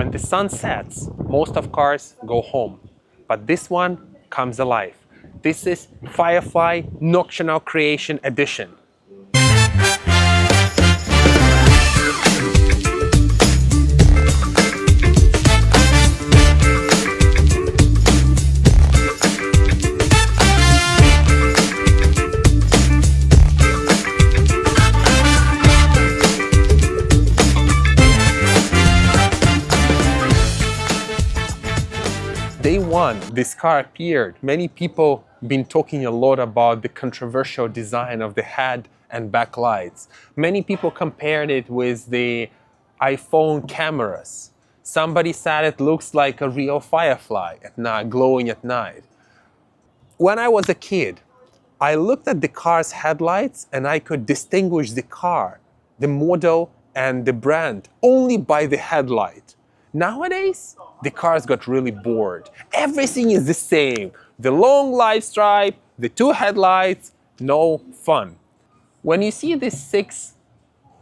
When the sun sets, most of cars go home, but this one comes alive. This is Firefly Nocturnal Creation Edition. Day one, this car appeared. Many people been talking a lot about the controversial design of the head and back lights. Many people compared it with the iPhone cameras. Somebody said it looks like a real Firefly at night, glowing at night. When I was a kid, I looked at the car's headlights and I could distinguish the car, the model and the brand only by the headlight. Nowadays, the cars got really bored. Everything is the same. The long light stripe, the two headlights, no fun. When you see these 6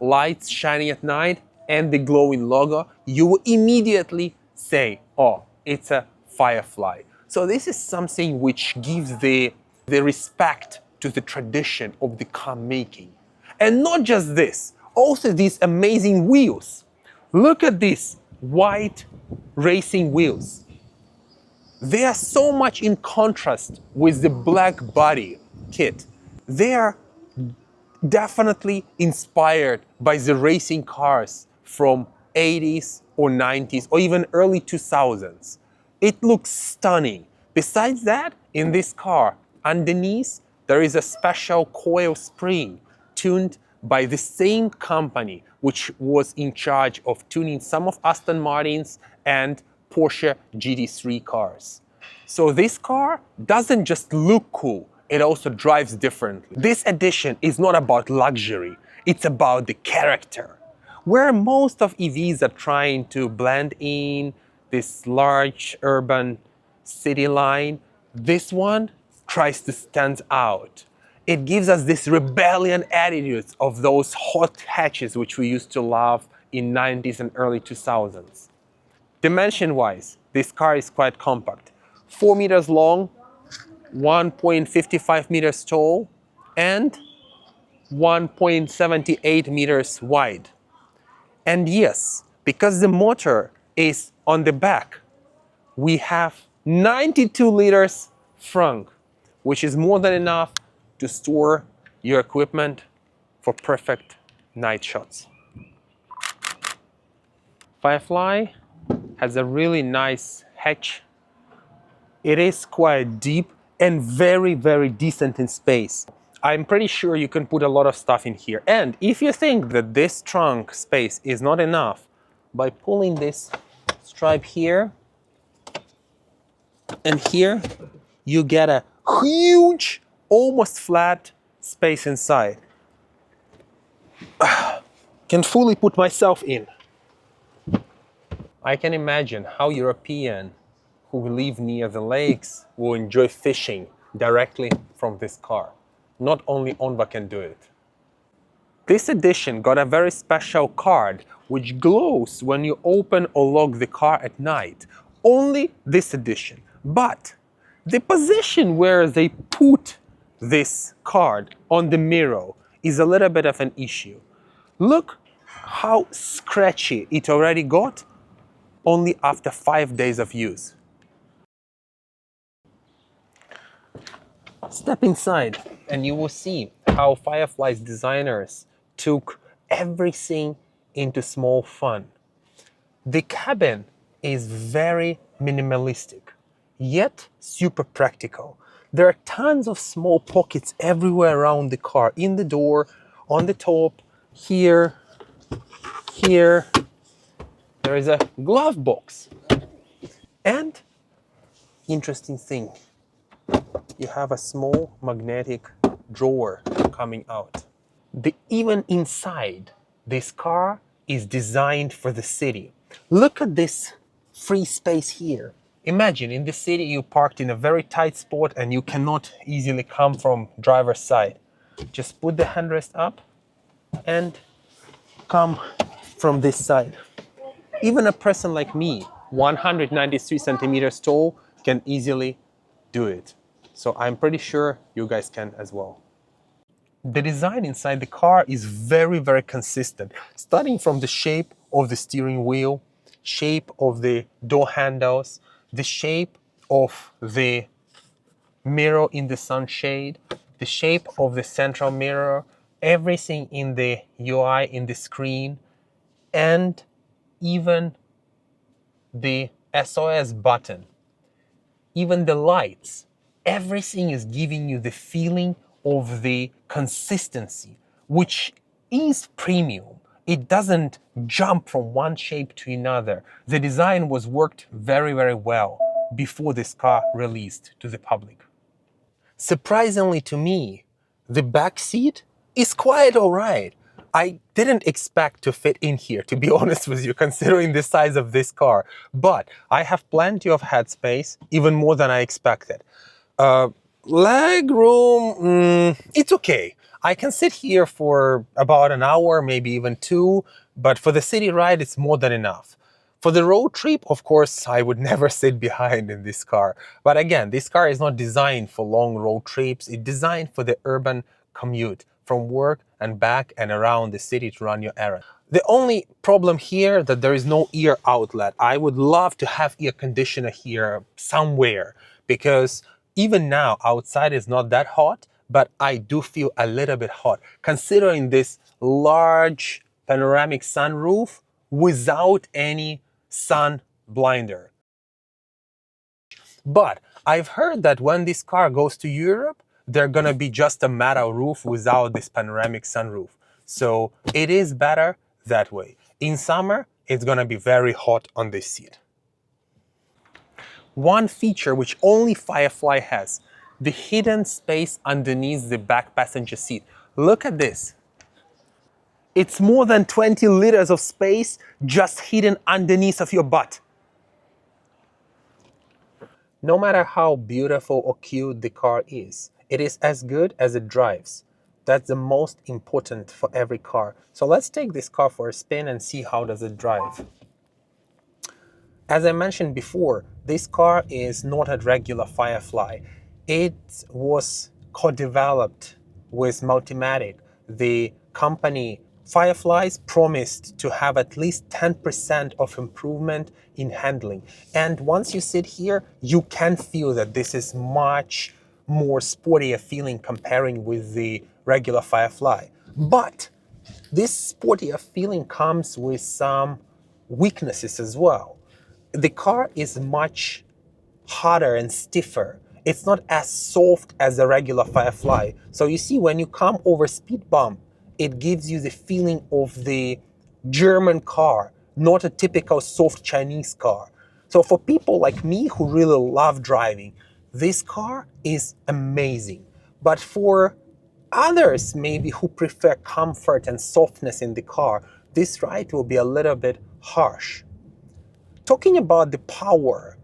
lights shining at night and the glowing logo, you will immediately say, oh, it's a Firefly. So this is something which gives the respect to the tradition of the car making. And not just this, also these amazing wheels. Look at these white racing wheels. They are so much in contrast with the black body kit. They are definitely inspired by the racing cars from 80s or 90s or even early 2000s. It looks stunning. Besides that, in this car, underneath, there is a special coil spring tuned by the same company which was in charge of tuning some of Aston Martin's and Porsche GT3 cars. So this car doesn't just look cool, it also drives differently. This edition is not about luxury, it's about the character. Where most of EVs are trying to blend in this large urban city line, this one tries to stand out. It gives us this rebellion attitudes of those hot hatches which we used to love in 90s and early 2000s. Dimension-wise, this car is quite compact. 4 meters long, 1.55 meters tall, and 1.78 meters wide. And yes, because the motor is on the back, we have 92 liters frunk, which is more than enough to store your equipment for perfect night shots. Firefly has a really nice hatch. It is quite deep and very, very decent in space. I'm pretty sure you can put a lot of stuff in here. And if you think that this trunk space is not enough, by pulling this stripe here and here, you get a huge, almost flat space inside. Can fully put myself in. I can imagine how Europeans who live near the lakes will enjoy fishing directly from this car. Not only Onva can do it. This edition got a very special card which glows when you open or lock the car at night. Only this edition. But the position where they put this card on the mirror is a little bit of an issue. Look how scratchy it already got only after 5 days of use. Step inside and you will see how Firefly's designers took everything into small fun. The cabin is very minimalistic, yet super practical. There are tons of small pockets everywhere around the car, in the door, on the top, here, here. There is a glove box. And, interesting thing, you have a small magnetic drawer coming out. Even inside, this car is designed for the city. Look at this free space here. Imagine in the city you parked in a very tight spot and you cannot easily come from driver's side. Just put the handrest up and come from this side. Even a person like me, 193 centimeters tall, can easily do it. So I'm pretty sure you guys can as well. The design inside the car is very, very consistent, starting from the shape of the steering wheel, shape of the door handles, the shape of the mirror in the sunshade, the shape of the central mirror, everything in the UI, in the screen, and even the SOS button, even the lights. Everything is giving you the feeling of the consistency, which is premium. It doesn't jump from one shape to another. The design was worked very, very well before this car released to the public. Surprisingly to me, the back seat is quite alright. I didn't expect to fit in here, to be honest with you, considering the size of this car. But I have plenty of headspace, even more than I expected. Leg room, it's okay. I can sit here for about an hour, maybe even two, but for the city ride, it's more than enough. For the road trip, of course, I would never sit behind in this car. But again, this car is not designed for long road trips. It's designed for the urban commute from work and back and around the city to run your errand. The only problem here that there is no ear outlet. I would love to have air conditioner here somewhere, because even now outside is not that hot, but I do feel a little bit hot considering this large panoramic sunroof without any sun blinder. But I've heard that when this car goes to Europe, they're gonna be just a metal roof without this panoramic sunroof. So it is better that way. In summer, it's gonna be very hot on this seat. One feature which only Firefly has, the hidden space underneath the back passenger seat. Look at this. It's more than 20 liters of space just hidden underneath of your butt. No matter how beautiful or cute the car is, it is as good as it drives. That's the most important for every car. So let's take this car for a spin and see how does it drive. As I mentioned before, this car is not a regular Firefly. It was co-developed with Multimatic. The company Fireflies promised to have at least 10% of improvement in handling. And once you sit here, you can feel that this is much more sportier feeling comparing with the regular Firefly. But this sportier feeling comes with some weaknesses as well. The car is much harder and stiffer. It's not as soft as a regular Firefly. So you see, when you come over speed bump, it gives you the feeling of the German car, not a typical soft Chinese car. So for people like me who really love driving, this car is amazing. But for others maybe who prefer comfort and softness in the car, this ride will be a little bit harsh. Talking about the power,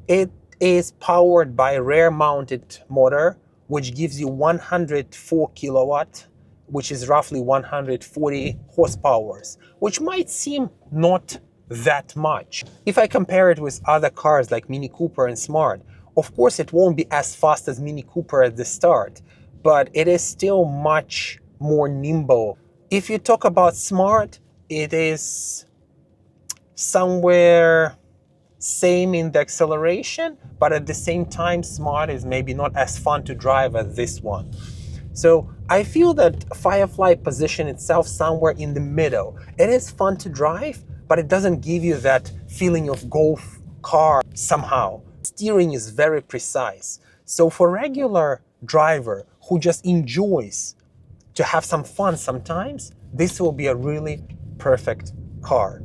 it is powered by a rear-mounted motor, which gives you 104 kilowatt, which is roughly 140 horsepower, which might seem not that much. If I compare it with other cars like Mini Cooper and Smart, of course it won't be as fast as Mini Cooper at the start, but it is still much more nimble. If you talk about Smart, it is somewhere same in the acceleration, but at the same time, Smart is maybe not as fun to drive as this one. So I feel that Firefly position itself somewhere in the middle. It is fun to drive, but it doesn't give you that feeling of golf car somehow. Steering is very precise. So for regular driver who just enjoys to have some fun sometimes, this will be a really perfect car.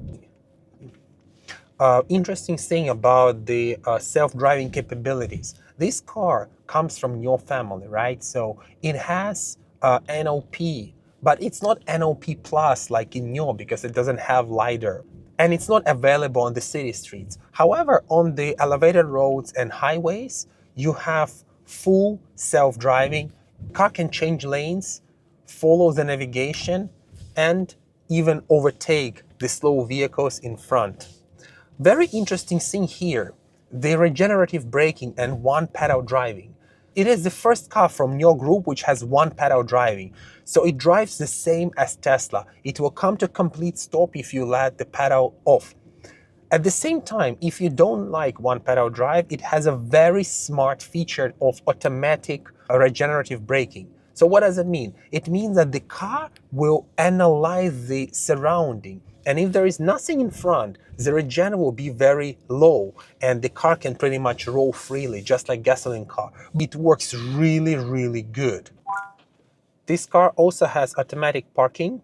Interesting thing about the self-driving capabilities. This car comes from your family, right? So it has NOP, but it's not NOP plus like in your, because it doesn't have LiDAR. And it's not available on the city streets. However, on the elevated roads and highways, you have full self-driving. Car can change lanes, follow the navigation, and even overtake the slow vehicles in front. Very interesting thing here, the regenerative braking and one-pedal driving. It is the first car from your group which has one-pedal driving, so it drives the same as Tesla. It will come to complete stop if you let the pedal off. At the same time, if you don't like one-pedal drive, it has a very smart feature of automatic regenerative braking. So what does it mean? It means that the car will analyze the surrounding, and if there is nothing in front, the regen will be very low and the car can pretty much roll freely, just like gasoline car. It works really, really good. This car also has automatic parking,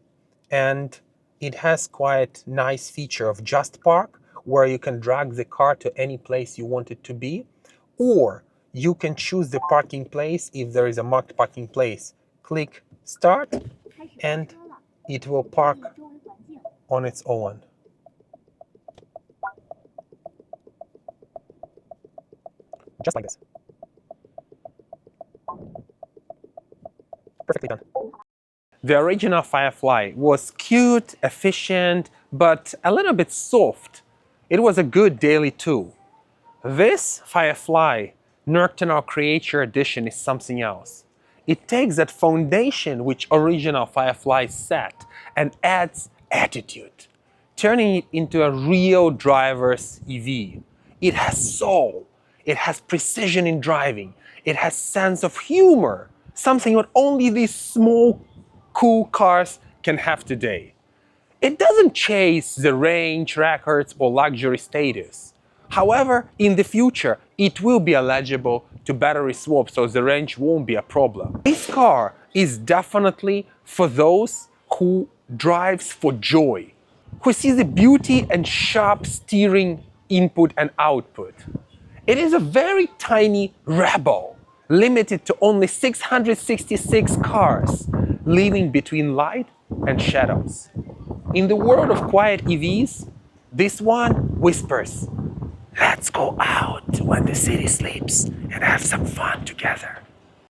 and it has quite nice feature of just park, where you can drag the car to any place you want it to be, or you can choose the parking place if there is a marked parking place. Click start and it will park on its own. Just like this. Perfectly done. The original Firefly was cute, efficient, but a little bit soft. It was a good daily tool. This Firefly Nocturnal Creature Edition is something else. It takes that foundation which original Firefly set and adds attitude, turning it into a real driver's EV. It has soul, it has precision in driving, it has sense of humor, something that only these small, cool cars can have today. It doesn't chase the range records or luxury status. However, in the future, it will be eligible to battery swap, so the range won't be a problem. This car is definitely for those who drives for joy, who see the beauty and sharp steering input and output. It is a very tiny rebel, limited to only 666 cars, living between light and shadows. In the world of quiet EVs, this one whispers, "Let's go out when the city sleeps and have some fun together."